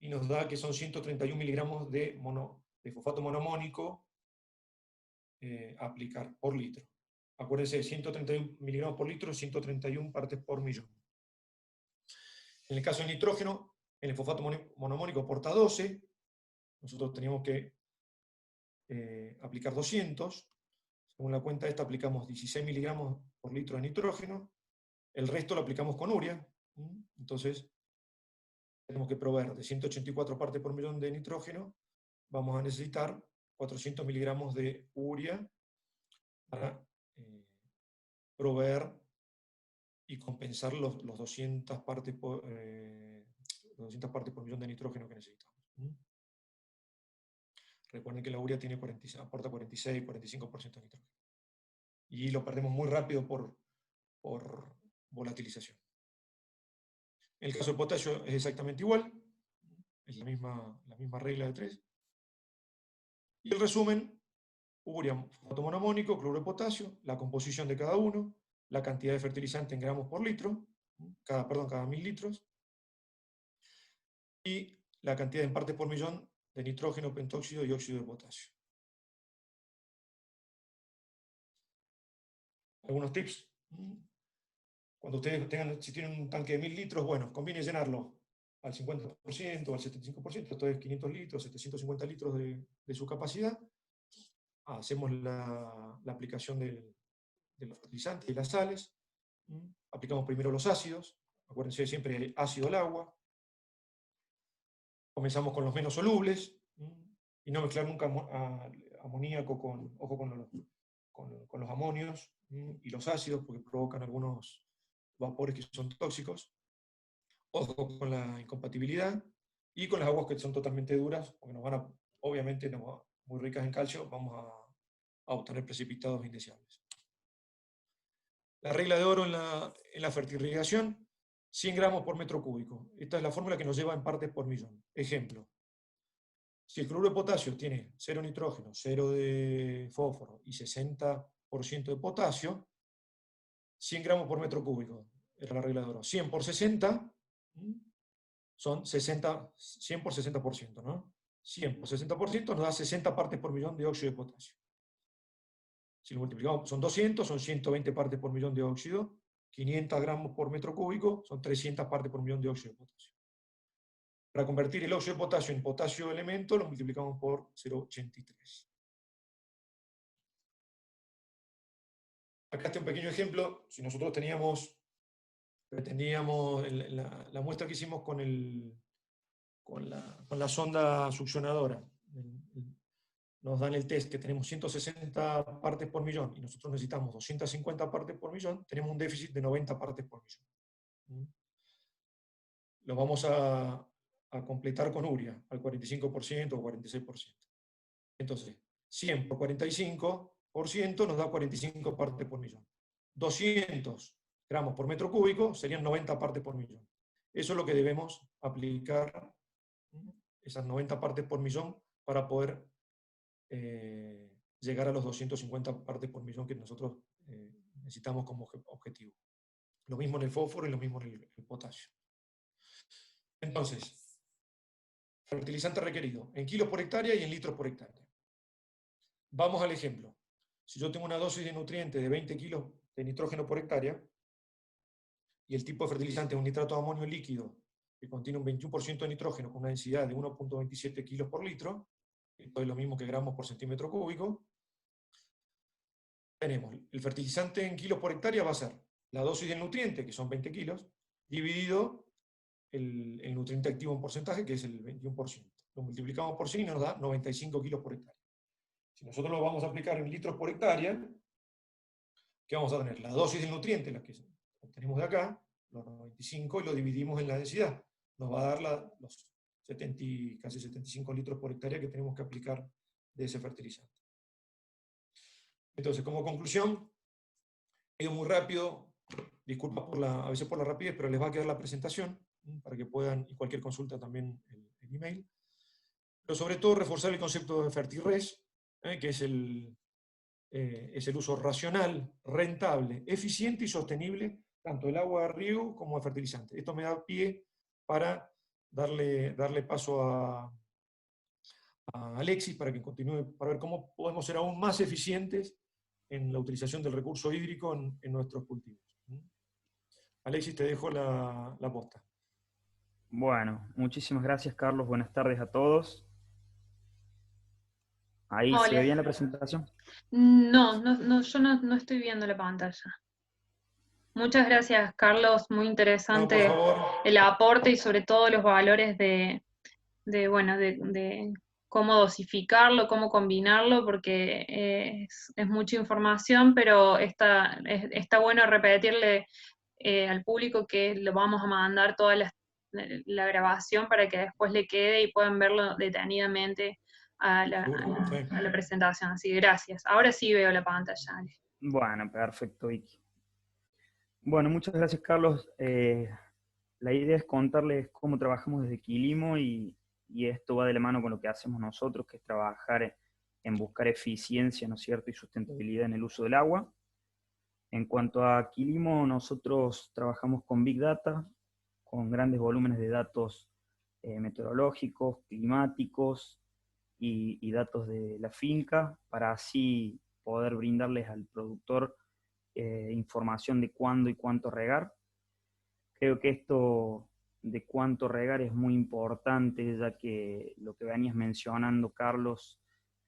y nos da que son 131 miligramos de fosfato monoamónico a aplicar por litro. Acuérdense, 131 miligramos por litro, 131 partes por millón. En el caso del nitrógeno, el fosfato monoamónico aporta 12, nosotros teníamos que aplicar 200, según la cuenta esta aplicamos 16 miligramos por litro de nitrógeno, el resto lo aplicamos con urea, entonces tenemos que proveer de 184 partes por millón de nitrógeno, vamos a necesitar 400 miligramos de urea para proveer y compensar los 200 partes por millón de nitrógeno que necesitamos. Recuerden que la urea aporta 46, 45% de nitrógeno. Y lo perdemos muy rápido por volatilización. En el caso del potasio es exactamente igual, es la misma regla de 3. Y el resumen: urea, fosfato monoamónico, cloruro de potasio, la composición de cada uno, la cantidad de fertilizante en gramos por litro, cada 1000 litros, y la cantidad en partes por millón de nitrógeno, pentóxido y óxido de potasio. Algunos tips. Cuando ustedes si tienen un tanque de 1000 litros, bueno, conviene llenarlo al 50% o al 75%, esto es 500 litros, 750 litros de su capacidad. Hacemos la aplicación de los fertilizantes y las sales. Aplicamos primero los ácidos, acuérdense siempre ácido al agua. Comenzamos con los menos solubles, y no mezclar nunca amoníaco con los amonios y los ácidos, porque provocan algunos vapores que son tóxicos. Ojo con la incompatibilidad, y con las aguas que son totalmente duras, porque obviamente muy ricas en calcio, vamos a obtener precipitados indeseables. La regla de oro en la fertirrigación: 100 gramos por metro cúbico. Esta es la fórmula que nos lleva en partes por millón. Ejemplo: si el cloruro de potasio tiene 0 nitrógeno, 0 de fósforo y 60% de potasio, 100 gramos por metro cúbico. Era la regla de oro. 100 por 60 son 100 por 60%, ¿no? 100 por 60% nos da 60 partes por millón de óxido de potasio. Si lo multiplicamos, son 200, son 120 partes por millón de óxido. 500 gramos por metro cúbico, son 300 partes por millón de óxido de potasio. Para convertir el óxido de potasio en potasio elemento, lo multiplicamos por 0,83. Acá está un pequeño ejemplo. Si nosotros pretendíamos la muestra que hicimos con la sonda succionadora, nos dan el test que tenemos 160 partes por millón y nosotros necesitamos 250 partes por millón, tenemos un déficit de 90 partes por millón. Lo vamos a completar con urea, al 45% o 46%. Entonces, 100 por 45% nos da 45 partes por millón. 200 gramos por metro cúbico serían 90 partes por millón. Eso es lo que debemos aplicar, esas 90 partes por millón, para poder llegar a los 250 partes por millón que nosotros necesitamos como objetivo. Lo mismo en el fósforo y lo mismo en el potasio. Entonces, fertilizante requerido en kilos por hectárea y en litros por hectárea. Vamos al ejemplo. Si yo tengo una dosis de nutriente de 20 kilos de nitrógeno por hectárea, y el tipo de fertilizante es un nitrato de amonio líquido que contiene un 21% de nitrógeno con una densidad de 1,27 kilos por litro, esto es lo mismo que gramos por centímetro cúbico, tenemos el fertilizante en kilos por hectárea va a ser la dosis del nutriente, que son 20 kilos, dividido el nutriente activo en porcentaje, que es el 21%. Lo multiplicamos por 100 y nos da 95 kilos por hectárea. Si nosotros lo vamos a aplicar en litros por hectárea, ¿qué vamos a tener? La dosis del nutriente, la que obtenemos de acá, los 95, y lo dividimos en la densidad. Nos va a dar los casi 75 litros por hectárea que tenemos que aplicar de ese fertilizante. Entonces, como conclusión, he ido muy rápido, disculpa a veces por la rapidez, pero les va a quedar la presentación, para que puedan, y cualquier consulta también el email. pero sobre todo reforzar el concepto de Fertirres, que es el uso racional, rentable, eficiente y sostenible, tanto del agua de riego como de fertilizante. Esto me da pie para darle paso a Alexis para que continúe, para ver cómo podemos ser aún más eficientes en la utilización del recurso hídrico en nuestros cultivos. Alexis, te dejo la posta. Bueno, muchísimas gracias, Carlos. Buenas tardes a todos. ¿Ahí se ve Hola. bien la presentación? No, yo no estoy viendo la pantalla. Muchas gracias, Carlos. Muy No, por interesante favor. el aporte y sobre todo los valores de cómo dosificarlo, cómo combinarlo, porque es mucha información, pero está bueno repetirle al público que lo vamos a mandar toda la grabación para que después le quede y puedan verlo detenidamente a la presentación. Así que gracias. Ahora sí veo la pantalla. Bueno, perfecto, Vicky. Bueno, muchas gracias, Carlos. La idea es contarles cómo trabajamos desde Quilimo y esto va de la mano con lo que hacemos nosotros, que es trabajar en buscar eficiencia, ¿no es cierto?, y sustentabilidad en el uso del agua. En cuanto a Quilimo, nosotros trabajamos con Big Data, con grandes volúmenes de datos meteorológicos, climáticos y datos de la finca, para así poder brindarles al productor información de cuándo y cuánto regar. Creo que esto de cuánto regar es muy importante, ya que lo que venías mencionando, Carlos,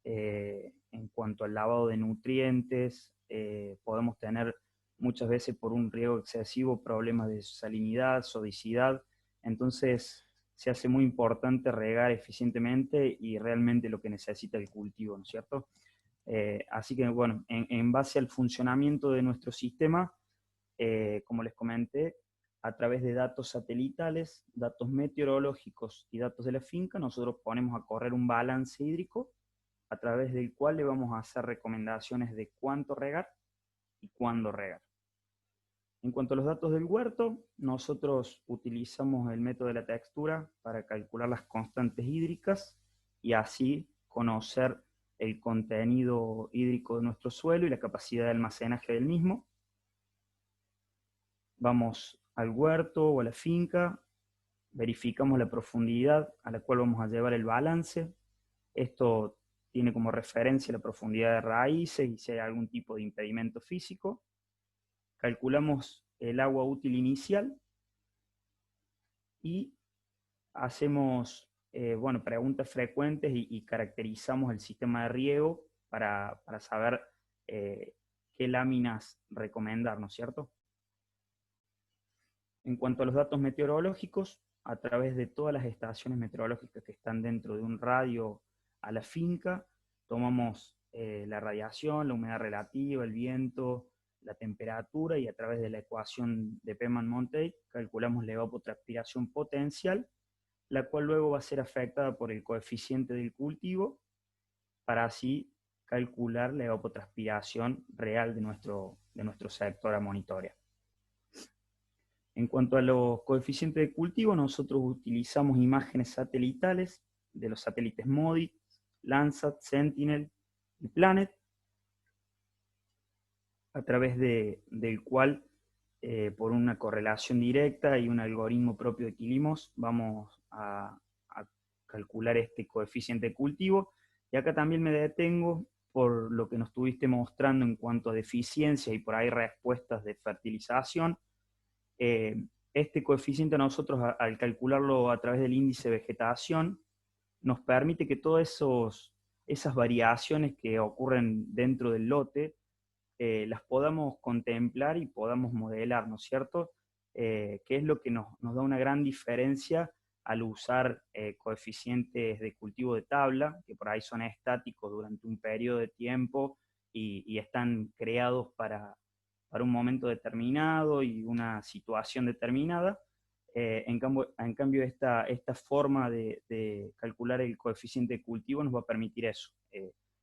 en cuanto al lavado de nutrientes, podemos tener muchas veces por un riego excesivo problemas de salinidad, sodicidad. Entonces se hace muy importante regar eficientemente y realmente lo que necesita el cultivo, ¿no es cierto? Así que bueno, en base al funcionamiento de nuestro sistema, como les comenté, a través de datos satelitales, datos meteorológicos y datos de la finca, nosotros ponemos a correr un balance hídrico a través del cual le vamos a hacer recomendaciones de cuánto regar y cuándo regar. En cuanto a los datos del huerto, nosotros utilizamos el método de la textura para calcular las constantes hídricas y así conocer el contenido hídrico de nuestro suelo y la capacidad de almacenaje del mismo. Vamos al huerto o a la finca, verificamos la profundidad a la cual vamos a llevar el balance. Esto tiene como referencia la profundidad de raíces y si hay algún tipo de impedimento físico. Calculamos el agua útil inicial y hacemos preguntas frecuentes y caracterizamos el sistema de riego para saber qué láminas recomendar, ¿no es cierto? En cuanto a los datos meteorológicos, a través de todas las estaciones meteorológicas que están dentro de un radio a la finca, tomamos la radiación, la humedad relativa, el viento, la temperatura y a través de la ecuación de Peman-Montet calculamos la evapotranspiración potencial, la cual luego va a ser afectada por el coeficiente del cultivo para así calcular la evapotranspiración real de nuestro sector a monitorear. En cuanto a los coeficientes de cultivo, nosotros utilizamos imágenes satelitales de los satélites MODIS, Landsat, Sentinel y Planet, a través del cual, por una correlación directa y un algoritmo propio de Quilimos, vamos a calcular este coeficiente de cultivo. Y acá también me detengo por lo que nos estuviste mostrando en cuanto a deficiencia y por ahí respuestas de fertilización. Este coeficiente nosotros, al calcularlo a través del índice de vegetación, nos permite que todas esas variaciones que ocurren dentro del lote las podamos contemplar y podamos modelar, ¿no es cierto? Que es lo que nos da una gran diferencia al usar coeficientes de cultivo de tabla, que por ahí son estáticos durante un periodo de tiempo y están creados para un momento determinado y una situación determinada. En cambio esta forma de calcular el coeficiente de cultivo nos va a permitir eso,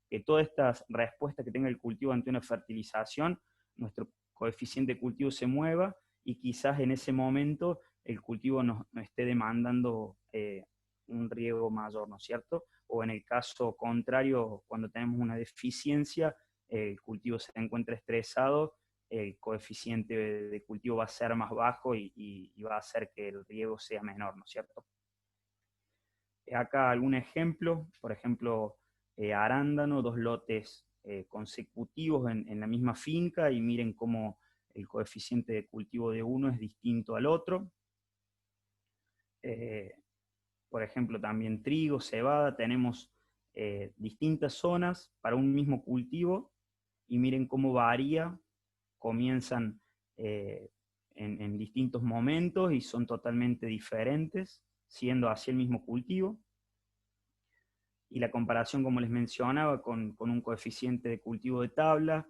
que todas estas respuestas que tenga el cultivo ante una fertilización, nuestro coeficiente de cultivo se mueva y quizás en ese momento el cultivo nos esté demandando un riego mayor, ¿no es cierto? O en el caso contrario, cuando tenemos una deficiencia, el cultivo se encuentra estresado, el coeficiente de cultivo va a ser más bajo y va a hacer que el riego sea menor, ¿no es cierto? Acá algún ejemplo, por ejemplo, arándano, 2 lotes consecutivos en la misma finca, y miren cómo el coeficiente de cultivo de uno es distinto al otro. Por ejemplo, también trigo, cebada, tenemos distintas zonas para un mismo cultivo, y miren cómo varía, comienzan en distintos momentos y son totalmente diferentes, siendo así el mismo cultivo. Y la comparación, como les mencionaba, con un coeficiente de cultivo de tabla,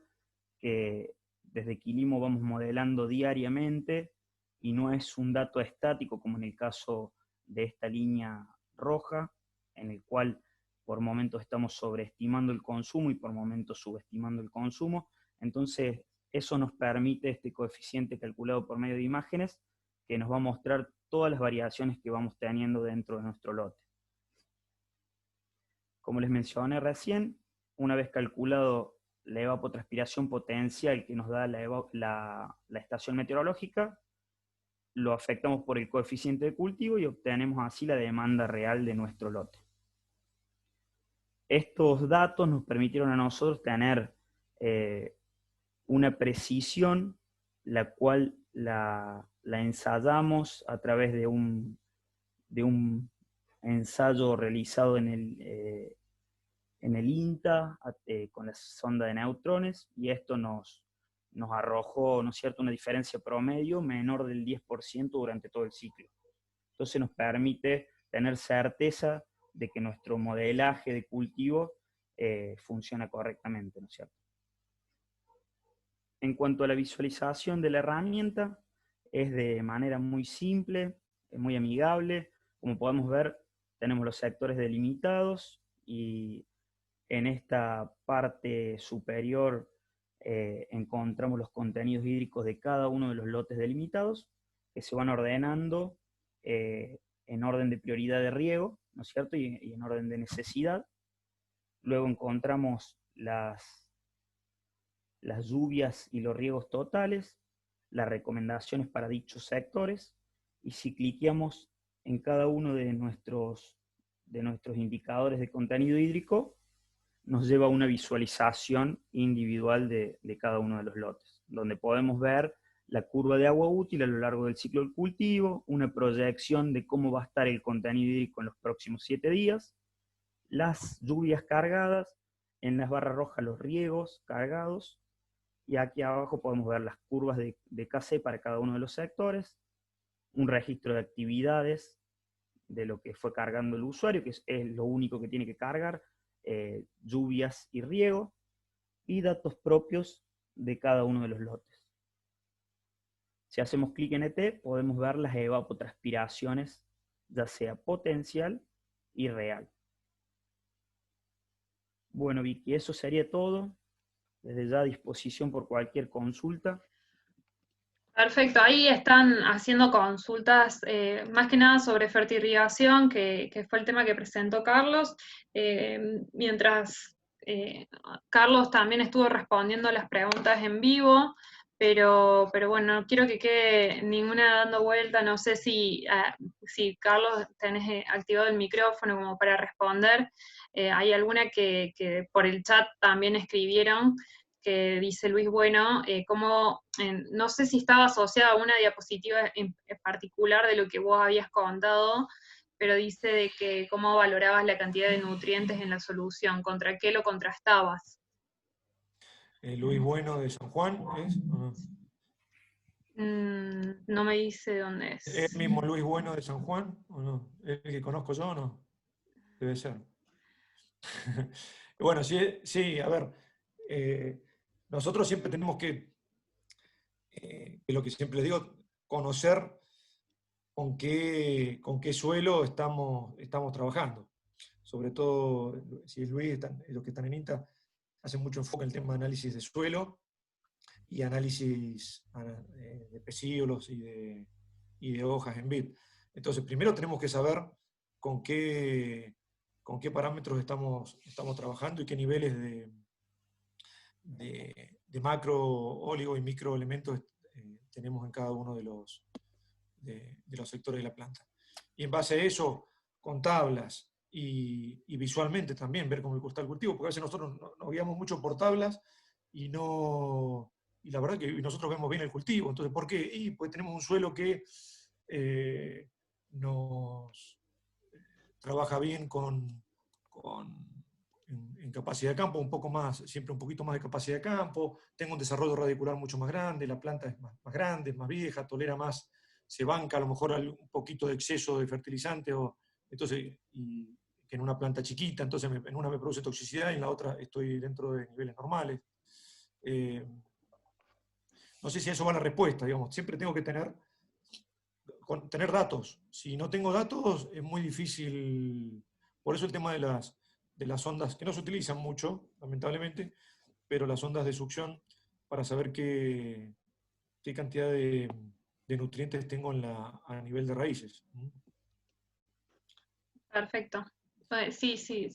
que desde Quilimo vamos modelando diariamente, y no es un dato estático como en el caso de esta línea roja, en el cual por momentos estamos sobreestimando el consumo y por momentos subestimando el consumo. Entonces, eso nos permite, este coeficiente calculado por medio de imágenes, que nos va a mostrar todas las variaciones que vamos teniendo dentro de nuestro lote. Como les mencioné recién, una vez calculado la evapotranspiración potencial que nos da la estación meteorológica, lo afectamos por el coeficiente de cultivo y obtenemos así la demanda real de nuestro lote. Estos datos nos permitieron a nosotros tener una precisión, la cual la ensayamos a través de un ensayo realizado en el INTA con la sonda de neutrones, y esto nos arrojó, ¿no es cierto?, una diferencia promedio menor del 10% durante todo el ciclo. Entonces nos permite tener certeza de que nuestro modelaje de cultivo funciona correctamente, ¿no es cierto? En cuanto a la visualización de la herramienta, es de manera muy simple, muy amigable. Como podemos ver, tenemos los sectores delimitados, y en esta parte superior encontramos los contenidos hídricos de cada uno de los lotes delimitados, que se van ordenando en orden de prioridad de riego, ¿no es cierto?, y en orden de necesidad. Luego encontramos las lluvias y los riegos totales, las recomendaciones para dichos sectores, y si cliqueamos en cada uno de nuestros indicadores de contenido hídrico, nos lleva a una visualización individual de cada uno de los lotes, donde podemos ver la curva de agua útil a lo largo del ciclo del cultivo, una proyección de cómo va a estar el contenido hídrico en los próximos 7 días, las lluvias cargadas, en las barras rojas los riegos cargados, y aquí abajo podemos ver las curvas de KC para cada uno de los sectores, un registro de actividades de lo que fue cargando el usuario, que es lo único que tiene que cargar, lluvias y riego, y datos propios de cada uno de los lotes. Si hacemos clic en ET, podemos ver las evapotranspiraciones, ya sea potencial y real. Bueno, Vicky, eso sería todo. Desde ya a disposición por cualquier consulta. Perfecto, ahí están haciendo consultas más que nada sobre fertirrigación, que fue el tema que presentó Carlos, mientras Carlos también estuvo respondiendo las preguntas en vivo, pero bueno, no quiero que quede ninguna dando vuelta. No sé si Carlos tenés activado el micrófono como para responder. Hay alguna que por el chat también escribieron, que dice Luis Bueno, no sé si estaba asociada a una diapositiva en particular de lo que vos habías contado, pero dice de que cómo valorabas la cantidad de nutrientes en la solución, ¿contra qué lo contrastabas? Luis Bueno de San Juan, ¿es? No me dice dónde es. ¿Es el mismo Luis Bueno de San Juan o no? ¿Es el que conozco yo o no? Debe ser. Bueno, sí, a ver, nosotros siempre tenemos que lo que siempre les digo, conocer con qué suelo estamos trabajando. Sobre todo, si es Luis, los que están en INTA, hacen mucho enfoque en el tema de análisis de suelo y análisis de pecíolos y de hojas en vid. Entonces, primero tenemos que saber con qué parámetros estamos trabajando y qué niveles de macro, oligo y microelementos tenemos en cada uno de los sectores de la planta. Y en base a eso, con tablas y visualmente también, ver cómo está el cultivo, porque a veces nosotros nos guiamos mucho por tablas y la verdad que nosotros vemos bien el cultivo. Entonces, ¿por qué? Y pues tenemos un suelo que nos trabaja bien en capacidad de campo, siempre un poquito más de capacidad de campo, tengo un desarrollo radicular mucho más grande, la planta es más grande, es más vieja, tolera más, se banca a lo mejor un poquito de exceso de fertilizante, y que en una planta chiquita, entonces en una me produce toxicidad y en la otra estoy dentro de niveles normales. No sé si a eso va la respuesta, digamos, siempre tengo que tener datos. Si no tengo datos es muy difícil, por eso el tema de las ondas, que no se utilizan mucho, lamentablemente, pero las ondas de succión para saber qué cantidad de nutrientes tengo a nivel de raíces. Perfecto. Sí, se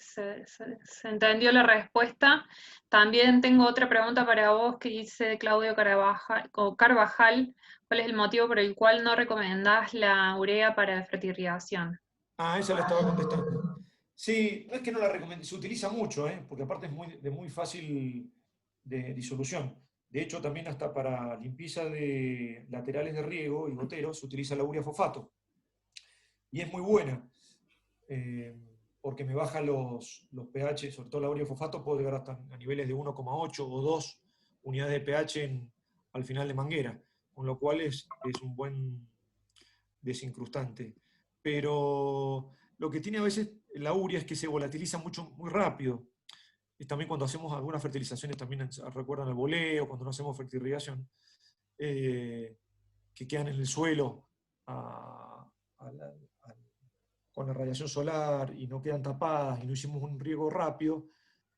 entendió la respuesta. También tengo otra pregunta para vos que dice Claudio Carvajal. ¿Cuál es el motivo por el cual no recomendás la urea para fertilización? Esa la estaba contestando. Sí, no es que no la recomiende, se utiliza mucho, porque aparte es de muy fácil de disolución. De hecho, también hasta para limpieza de laterales de riego y goteros se utiliza la urea fosfato. Y es muy buena, porque me baja los pH, sobre todo la urea fosfato, puedo llegar hasta a niveles de 1,8 o 2 unidades de pH al final de manguera, con lo cual es un buen desincrustante. Pero lo que tiene a veces la urea es que se volatiliza muy rápido. Y también cuando hacemos algunas fertilizaciones, también recuerdan el boleo, cuando no hacemos fertirrigación, que quedan en el suelo con la radiación solar y no quedan tapadas y no hicimos un riego rápido,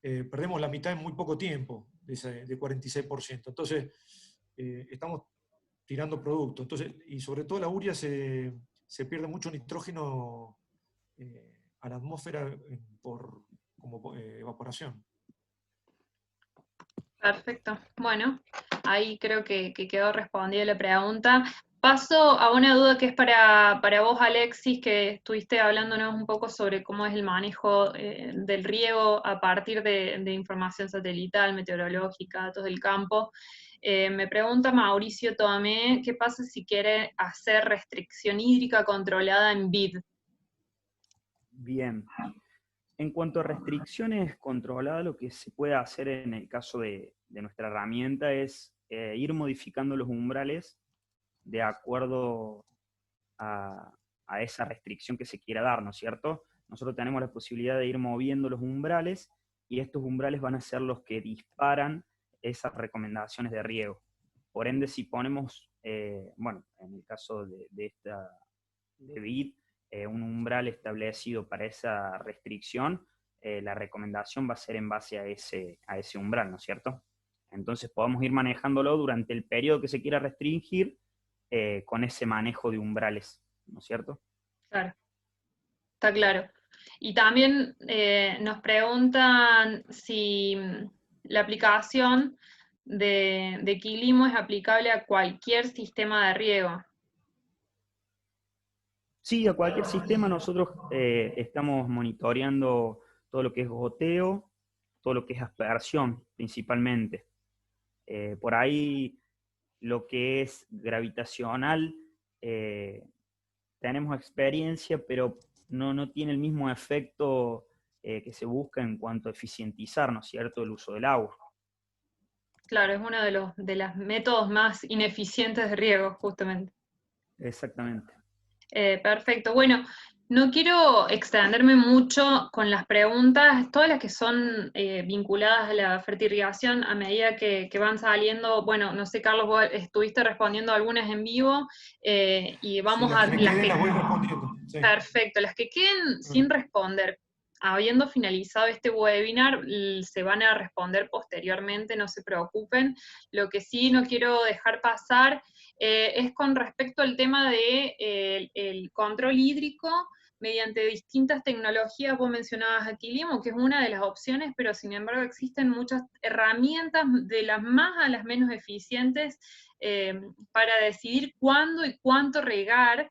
perdemos la mitad en muy poco tiempo de 46%. Entonces, estamos tirando producto. Entonces, y sobre todo la urea se pierde mucho nitrógeno a la atmósfera como evaporación. Perfecto. Bueno, ahí creo que quedó respondida la pregunta. Paso a una duda que es para vos, Alexis, que estuviste hablándonos un poco sobre cómo es el manejo del riego a partir de información satelital, meteorológica, datos del campo. Me pregunta Mauricio Tomé, ¿qué pasa si quiere hacer restricción hídrica controlada en vid? Bien. En cuanto a restricciones controladas, lo que se puede hacer en el caso de nuestra herramienta es ir modificando los umbrales de acuerdo a esa restricción que se quiera dar, ¿no es cierto? Nosotros tenemos la posibilidad de ir moviendo los umbrales y estos umbrales van a ser los que disparan esas recomendaciones de riego. Por ende, si ponemos, bueno, en el caso de vid, un umbral establecido para esa restricción, la recomendación va a ser en base a ese umbral, ¿no es cierto? Entonces podemos ir manejándolo durante el periodo que se quiera restringir con ese manejo de umbrales, ¿no es cierto? Claro, está claro. Y también nos preguntan si la aplicación de Quilimo es aplicable a cualquier sistema de riego. Sí, a cualquier sistema nosotros estamos monitoreando todo lo que es goteo, todo lo que es aspersión principalmente. Por ahí lo que es gravitacional, tenemos experiencia, pero no tiene el mismo efecto que se busca en cuanto a eficientizar, ¿no es cierto?, el uso del agua. Claro, es uno de los métodos más ineficientes de riego, justamente. Exactamente. Perfecto. Bueno, no quiero extenderme mucho con las preguntas, todas las que son vinculadas a la fertilización a medida que van saliendo. Bueno, no sé, Carlos, vos estuviste respondiendo algunas en vivo y vamos Sí, las a que me queden las voy respondiendo. Sí. Perfecto, las que queden sin responder. Habiendo finalizado este webinar, se van a responder posteriormente, no se preocupen. Lo que sí no quiero dejar pasar es con respecto al tema de el control hídrico mediante distintas tecnologías. Vos mencionabas a Quilimo, que es una de las opciones, pero sin embargo existen muchas herramientas, de las más a las menos eficientes, para decidir cuándo y cuánto regar.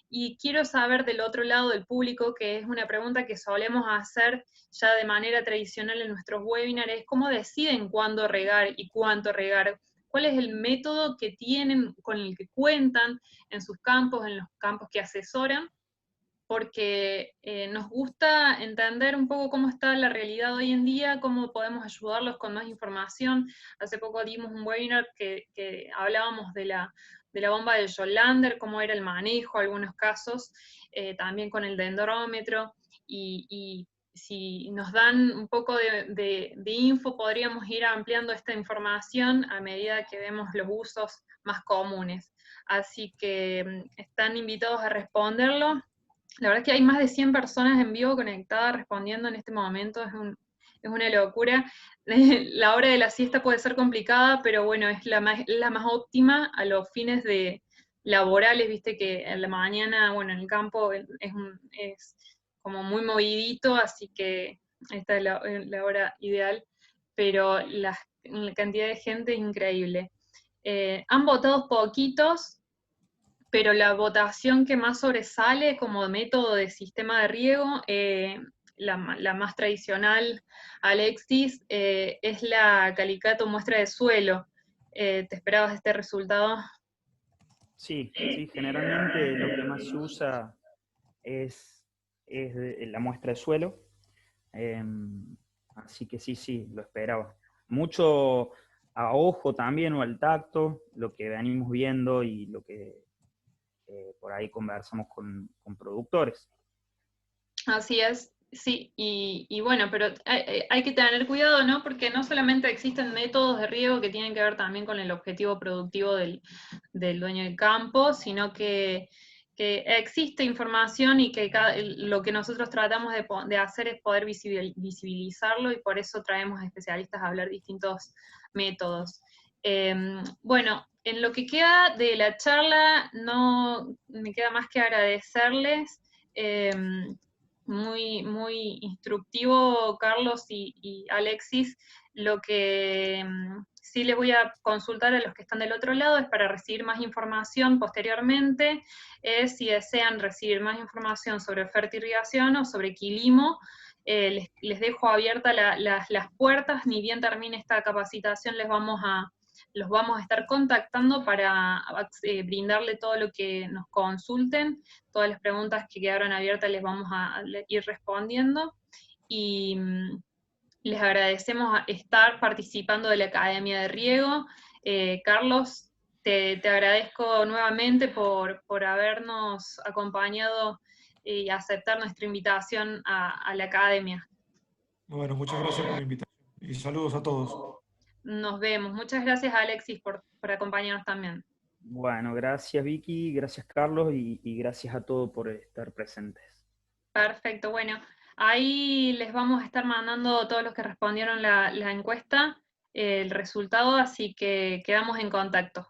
Y quiero saber del otro lado del público, que es una pregunta que solemos hacer ya de manera tradicional en nuestros webinars, es cómo deciden cuándo regar y cuánto regar. ¿Cuál es el método que tienen, con el que cuentan en sus campos, en los campos que asesoran? Porque nos gusta entender un poco cómo está la realidad hoy en día, cómo podemos ayudarlos con más información. Hace poco dimos un webinar que hablábamos de la bomba de Jolander, cómo era el manejo, algunos casos, también con el dendrómetro, y si nos dan un poco de info, podríamos ir ampliando esta información a medida que vemos los usos más comunes. Así que están invitados a responderlo. La verdad es que hay más de 100 personas en vivo conectadas respondiendo en este momento, es una locura. La hora de la siesta puede ser complicada, pero bueno, es la más óptima a los fines laborales, viste que en la mañana, bueno, en el campo es como muy movidito, así que esta es la hora ideal, pero la cantidad de gente es increíble. Han votado poquitos, pero la votación que más sobresale como método de sistema de riego, la más tradicional, Alexis, es la Calicato muestra de suelo. ¿Te esperabas este resultado? Sí, sí, generalmente lo que más se usa es la muestra de suelo. Así que sí, lo esperaba. Mucho a ojo también o al tacto, lo que venimos viendo y lo que por ahí conversamos con productores. Así es, sí, y bueno, pero hay que tener cuidado, ¿no? Porque no solamente existen métodos de riego que tienen que ver también con el objetivo productivo del dueño del campo, sino que existe información y que lo que nosotros tratamos de hacer es poder visibilizarlo, y por eso traemos especialistas a hablar distintos métodos. Bueno, en lo que queda de la charla, no me queda más que agradecerles. Muy, muy instructivo, Carlos y Alexis. Lo que sí les voy a consultar a los que están del otro lado es para recibir más información posteriormente, es si desean recibir más información sobre fertirrigación o sobre Quilimo. Les dejo abiertas las puertas, ni bien termine esta capacitación los vamos a estar contactando para brindarle todo lo que nos consulten. Todas las preguntas que quedaron abiertas les vamos a ir respondiendo, y les agradecemos estar participando de la Academia de Riego. Carlos, te agradezco nuevamente por habernos acompañado y aceptar nuestra invitación a la Academia. Bueno, muchas gracias por la invitación y saludos a todos. Nos vemos. Muchas gracias, Alexis, por acompañarnos también. Bueno, gracias Vicky, gracias Carlos y gracias a todos por estar presentes. Perfecto, bueno, ahí les vamos a estar mandando todos los que respondieron la encuesta, el resultado, así que quedamos en contacto.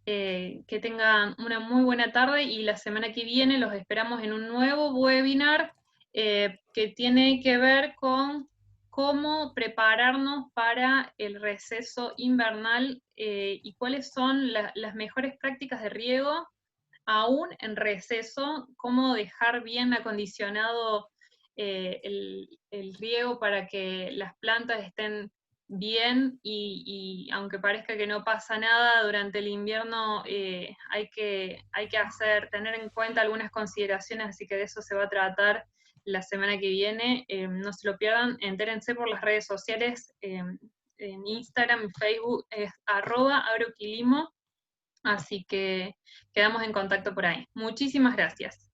Que tengan una muy buena tarde, y la semana que viene los esperamos en un nuevo webinar que tiene que ver con cómo prepararnos para el receso invernal y cuáles son las mejores prácticas de riego aún en receso, cómo dejar bien acondicionado el riego para que las plantas estén bien, y aunque parezca que no pasa nada durante el invierno, hay que tener en cuenta algunas consideraciones, así que de eso se va a tratar la semana que viene. No se lo pierdan, entérense por las redes sociales, en Instagram y Facebook es @agroquilimo. Así que quedamos en contacto por ahí. Muchísimas gracias.